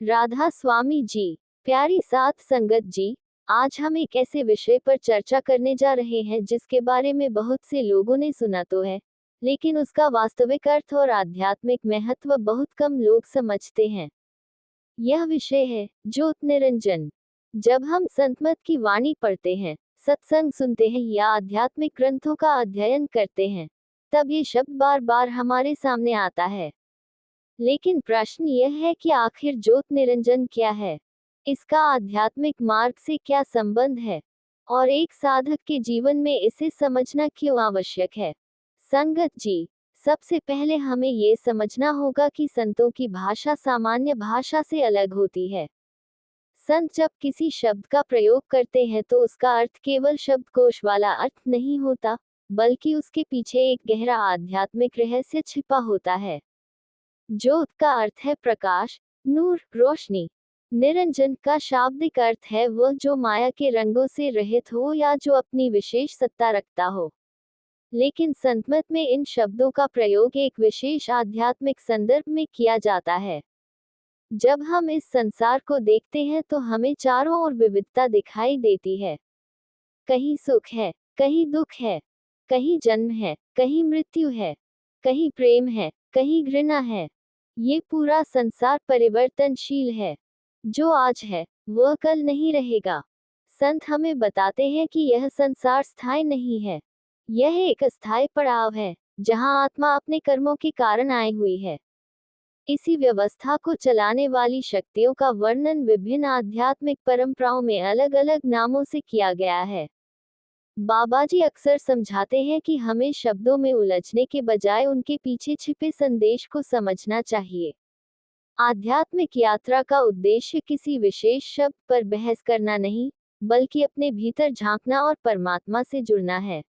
राधा स्वामी जी, प्यारी साथ संगत जी, आज हम एक ऐसे विषय पर चर्चा करने जा रहे हैं जिसके बारे में बहुत से लोगों ने सुना तो है, लेकिन उसका वास्तविक अर्थ और आध्यात्मिक महत्व बहुत कम लोग समझते हैं। यह विषय है ज्योत निरंजन। जब हम संतमत की वाणी पढ़ते हैं, सत्संग सुनते हैं या आध्यात्मिक ग्रंथों का अध्ययन करते हैं, तब ये शब्द बार बार हमारे सामने आता है। लेकिन प्रश्न यह है कि आखिर ज्योत निरंजन क्या है? इसका आध्यात्मिक मार्ग से क्या संबंध है? और एक साधक के जीवन में इसे समझना क्यों आवश्यक है? संगत जी, सबसे पहले हमें ये समझना होगा कि संतों की भाषा सामान्य भाषा से अलग होती है। संत जब किसी शब्द का प्रयोग करते हैं तो उसका अर्थ केवल शब्दकोश वाला अर्थ नहीं होता, बल्कि उसके पीछे एक गहरा आध्यात्मिक रहस्य छिपा होता है। ज्योत का अर्थ है प्रकाश, नूर, रोशनी। निरंजन का शाब्दिक अर्थ है वह जो माया के रंगों से रहित हो या जो अपनी विशेष सत्ता रखता हो। लेकिन संतमत में इन शब्दों का प्रयोग एक विशेष आध्यात्मिक संदर्भ में किया जाता है। जब हम इस संसार को देखते हैं तो हमें चारों ओर विविधता दिखाई देती है। कहीं सुख है, कहीं दुख है, कहीं जन्म है, कहीं मृत्यु है, कहीं प्रेम है, कहीं घृणा है। ये पूरा संसार परिवर्तनशील है। जो आज है, वह कल नहीं रहेगा। संत हमें बताते हैं कि यह संसार स्थायी नहीं है। यह एक अस्थायी पड़ाव है, जहां आत्मा अपने कर्मों के कारण आई हुई है। इसी व्यवस्था को चलाने वाली शक्तियों का वर्णन विभिन्न आध्यात्मिक परंपराओं में अलग अलग नामों से किया गया है। बाबाजी अक्सर समझाते हैं कि हमें शब्दों में उलझने के बजाय उनके पीछे छिपे संदेश को समझना चाहिए। आध्यात्मिक यात्रा का उद्देश्य किसी विशेष शब्द पर बहस करना नहीं, बल्कि अपने भीतर झांकना और परमात्मा से जुड़ना है।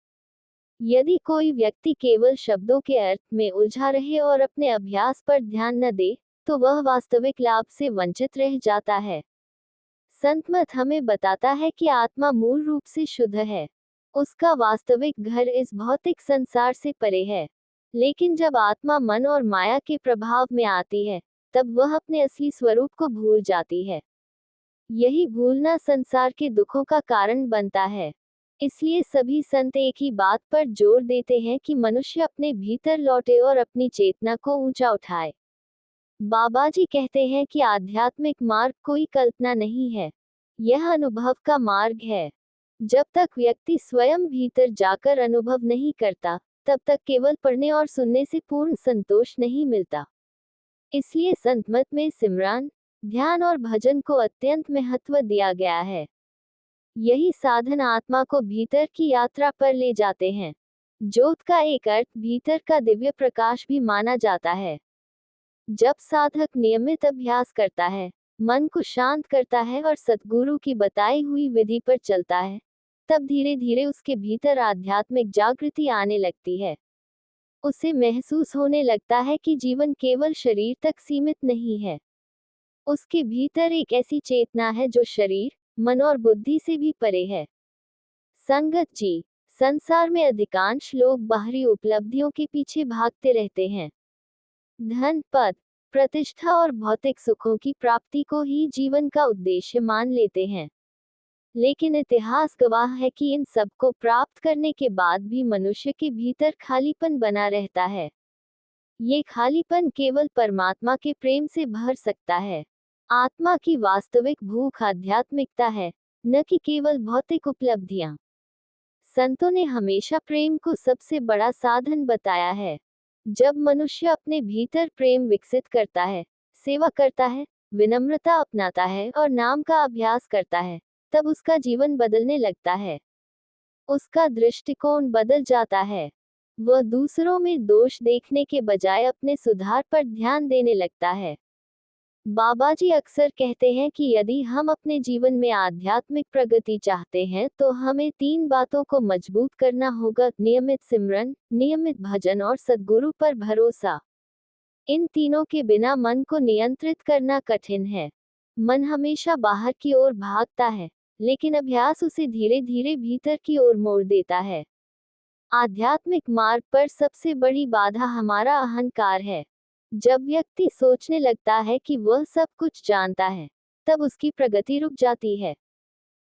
यदि कोई व्यक्ति केवल शब्दों के अर्थ में उलझा रहे और अपने अभ्यास पर ध्यान न दे, तो वह वास्तविक लाभ से वंचित रह जाता है। संतमत हमें बताता है कि आत्मा मूल रूप से शुद्ध है। उसका वास्तविक घर इस भौतिक संसार से परे है। लेकिन जब आत्मा मन और माया के प्रभाव में आती है, तब वह अपने असली स्वरूप को भूल जाती है। यही भूलना संसार के दुखों का कारण बनता है। इसलिए सभी संत एक ही बात पर जोर देते हैं कि मनुष्य अपने भीतर लौटे और अपनी चेतना को ऊंचा उठाए। बाबाजी कहते हैं कि आध्यात्मिक मार्ग कोई कल्पना नहीं है, यह अनुभव का मार्ग है। जब तक व्यक्ति स्वयं भीतर जाकर अनुभव नहीं करता, तब तक केवल पढ़ने और सुनने से पूर्ण संतोष नहीं मिलता। इसलिए संतमत में सिमरन, ध्यान और भजन को अत्यंत महत्व दिया गया है। यही साधन आत्मा को भीतर की यात्रा पर ले जाते हैं। ज्योत का एक अर्थ भीतर का दिव्य प्रकाश भी माना जाता है। जब साधक नियमित अभ्यास करता है, मन को शांत करता है और सद्गुरु की बताई हुई विधि पर चलता है, तब धीरे धीरे उसके भीतर आध्यात्मिक जागृति आने लगती है। उसे महसूस होने लगता है कि जीवन केवल शरीर तक सीमित नहीं है। उसके भीतर एक ऐसी चेतना है जो शरीर, मन और बुद्धि से भी परे है। संगत जी, संसार में अधिकांश लोग बाहरी उपलब्धियों के पीछे भागते रहते हैं। धन, पद, प्रतिष्ठा और भौतिक सुखों की प्राप्ति को ही जीवन का उद्देश्य मान लेते हैं। लेकिन इतिहास गवाह है कि इन सब को प्राप्त करने के बाद भी मनुष्य के भीतर खालीपन बना रहता है। ये खालीपन केवल परमात्मा के प्रेम से भर सकता है। आत्मा की वास्तविक भूख आध्यात्मिकता है, न कि केवल भौतिक उपलब्धियां। संतों ने हमेशा प्रेम को सबसे बड़ा साधन बताया है। जब मनुष्य अपने भीतर प्रेम विकसित करता है, सेवा करता है, विनम्रता अपनाता है और नाम का अभ्यास करता है, तब उसका जीवन बदलने लगता है। उसका दृष्टिकोण बदल जाता है। वह दूसरों में दोष देखने के बजाय अपने सुधार पर ध्यान देने लगता है। बाबाजी अक्सर कहते हैं कि यदि हम अपने जीवन में आध्यात्मिक प्रगति चाहते हैं तो हमें 3 बातों को मजबूत करना होगा: नियमित सिमरन, नियमित भजन और सद्गुरु पर भरोसा। इन तीनों के बिना मन को नियंत्रित करना कठिन है। मन हमेशा बाहर की ओर भागता है, लेकिन अभ्यास उसे धीरे धीरे भीतर की ओर मोड़ देता है। आध्यात्मिक मार्ग पर सबसे बड़ी बाधा हमारा अहंकार है। जब व्यक्ति सोचने लगता है कि वह सब कुछ जानता है, तब उसकी प्रगति रुक जाती है।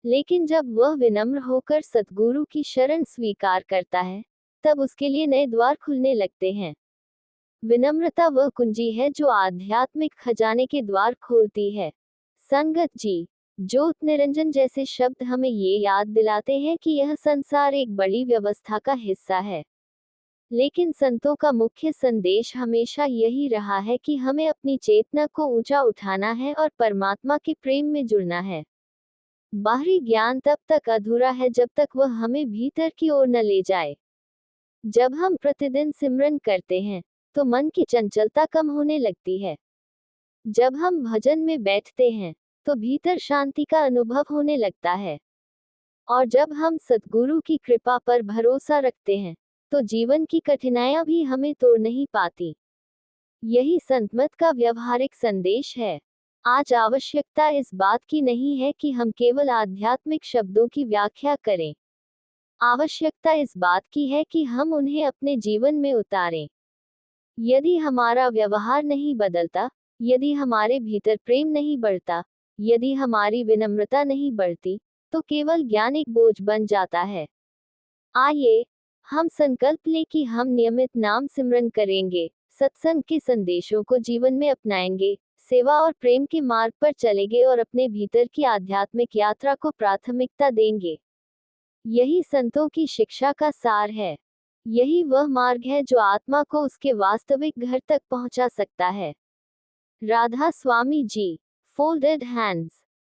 लेकिन जब वह विनम्र होकर सद्गुरु की शरण स्वीकार करता है, तब उसके लिए नए द्वार खुलने लगते हैं। विनम्रता वह कुंजी है जो आध्यात्मिक खजाने के द्वार खोलती है। संगत जी, ज्योत निरंजन जैसे शब्द हमें ये याद दिलाते हैं कि यह संसार एक बड़ी व्यवस्था का हिस्सा है। लेकिन संतों का मुख्य संदेश हमेशा यही रहा है कि हमें अपनी चेतना को ऊंचा उठाना है और परमात्मा के प्रेम में जुड़ना है। बाहरी ज्ञान तब तक अधूरा है जब तक वह हमें भीतर की ओर न ले जाए। जब हम प्रतिदिन सिमरन करते हैं, तो मन की चंचलता कम होने लगती है। जब हम भजन में बैठते हैं, तो भीतर शांति का अनुभव होने लगता है। और जब हम सद्गुरु की कृपा पर भरोसा रखते हैं, तो जीवन की कठिनाइयां भी हमें तोड़ नहीं पाती। यही संतमत का व्यवहारिक संदेश है। आज आवश्यकता इस बात की नहीं है कि हम केवल आध्यात्मिक शब्दों की व्याख्या करें। आवश्यकता इस बात की है कि हम उन्हें अपने जीवन में उतारें। यदि हमारा व्यवहार नहीं बदलता, यदि हमारे भीतर प्रेम नहीं बढ़ता, यदि हमारी विनम्रता नहीं बढ़ती, तो केवल ज्ञान एक बोझ बन जाता है। आइए हम संकल्प लें कि हम नियमित नाम सिमरन करेंगे, सत्संग के संदेशों को जीवन में अपनाएंगे, सेवा और प्रेम के मार्ग पर चलेंगे और अपने भीतर की आध्यात्मिक यात्रा को प्राथमिकता देंगे। यही संतों की शिक्षा का सार है। यही वह मार्ग है जो आत्मा को उसके वास्तविक घर तक पहुंचा सकता है। Radha Swami ji, folded hands.